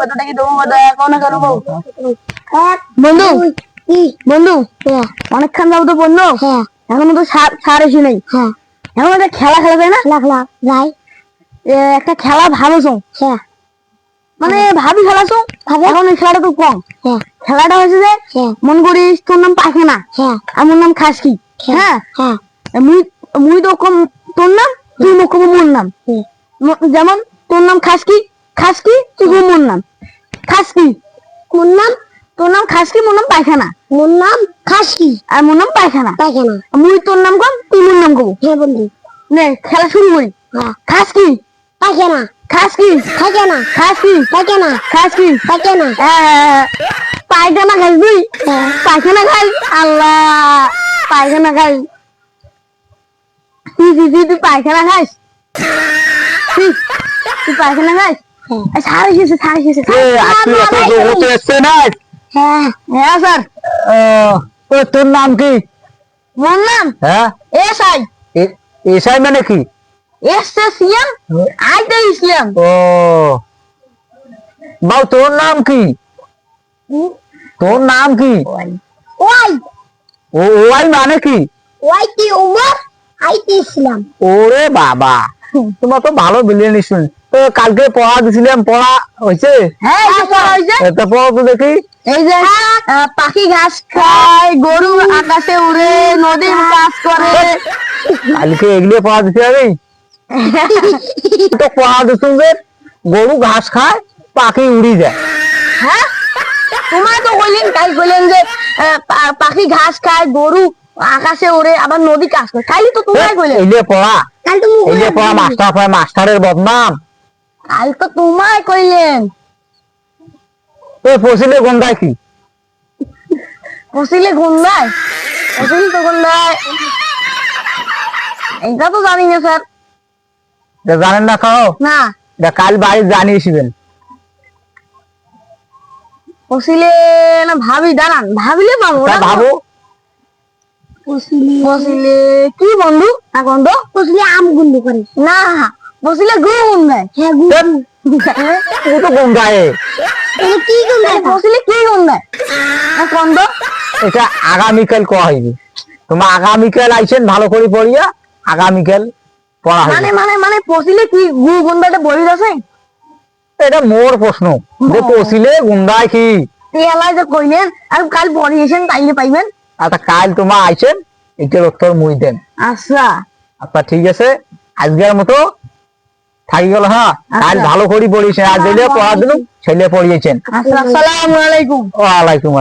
এতটা কি তোমার দয়া করো না কেন বউ? বন্ধু বন্ধু অনেকক্ষণ যাবো তো বললো, এখনো তো সার এসে নেই। এখন একটা খেলা খেলা যায় না? যাই একটা খেলা ভাবছো, মানে ভাবি খেলাছো, এখন এই খেলাটা তো কম। খেলাটা হয়েছে যে মন করিস তোর নাম পায়খানা আর মোর নাম খাসকি। হ্যাঁ মুই তো কম তোর নাম, তুই কম মোর নাম। যেমন তোর নাম খাসকি, খাসকি তুই কম মোর নাম খাসকি। মোর নাম, তোর নাম খাসকি, মোর নাম পায়খানা। মোর নাম খাসকি আর মোর নাম পায়খানা। মুই তোর নাম কম, তুই মোর নাম কব। হ্যাঁ বন্ধু, নে খেলা শুরু করি। খাসকি পায়খানা, খাসকি পায়খানা, খাসকি পায়খানা, খাসকি পায়খানা। পায়খানা খাস তুই? পায়খানা খাই? আল্লাহ, পায়খানা খাই? তুই পায়খানা খাস? তুই পায়খানা খাস? সারা গেছে, সারা গেছে। হ্যাঁ হ্যাঁ স্যার। তোর নাম কি? মোর নাম এসআই। এসআই মানে কি? এসএসিয়াম আইতে ইসলাম। ও বাউ, তোর নাম কি? তোর নাম কি? ওয়াই। ওয়াই মানে কি? ওয়াই কি উমর, আইতে ইসলাম। ওরে বাবা, তোমার তো ভালো বিলিয়ে নিশুন। তো কালকে পড়া দিছিলাম, পড়া হয়েছে? হ্যাঁ পড়া হয়েছে। এটা পড়া তো দেখি। এই যে পাখি ঘাস খায়, গরু আকাশে উড়ে, নদীর কাজ করে। কালকে এগুলো পড়া দিছি আমি তো পড়া দিছুন যে গরু ঘাস খায়, পাখি উড়ি যায়। হ্যাঁ তোমার তো বললেন, কাল বললেন যে পাখি ঘাস খায়, গরু আকাশে ওড়ে, আবার নদী কাজ করে। কালই তো তোমায় বললেন। এগুলো পড়া, কাল তো এগুলো পড়া মাস্টার হয়, মাস্টারের বদনাম। কাল তো তোমায় কইলেন। ওই ফসিলে গন্ধায় কি? ফসিলে গন্ধায়? ফসিল তো গন্ধায়, এটা তো জানি না স্যার। জানেন না? খাও না, কাল বাড়ি জানিয়েছিলেন। ফসিলে না ভাবি, দাঁড়ান ভাবিলে পাবো না। ভাবো ফসিলে কি বন্ধু? না বন্ধু, ফসিলে আম গুন্ড করে না, ফসিলে গু গন্ধায়। হ্যাঁ গু, ও তো গন্ধায়। কি গন্ধায়? ফসিলে কি গন্ধায়? না বন্ধু, এটা আগামীকাল কোয়া হইবে। তোমার আগামীকাল আইছেন, ভালো করে পড়িয়া আগামীকাল পড়া হবে। মানে মানে মানে ফসিলে কি গু গন্ধাটা বলি আছে? এটা মোর প্রশ্ন যে ফসিলে গন্ধায় কি? তেলাই যে কইলেন আর কাল পড়িয়েছেন, তাইলে পাইবেন। আচ্ছা কাল তোমার আইছেন, এটার উত্তর মুই দেন। আচ্ছা আচ্ছা ঠিক আছে, আজকের মতো থাকি গেল। হ্যাঁ, কাল ভালো করে পড়িয়েছেন, আর যেলে পড়া দিল ছেলে পড়িয়েছেন। আচ্ছা, আসসালামু আলাইকুম। ওয়ালাইকুম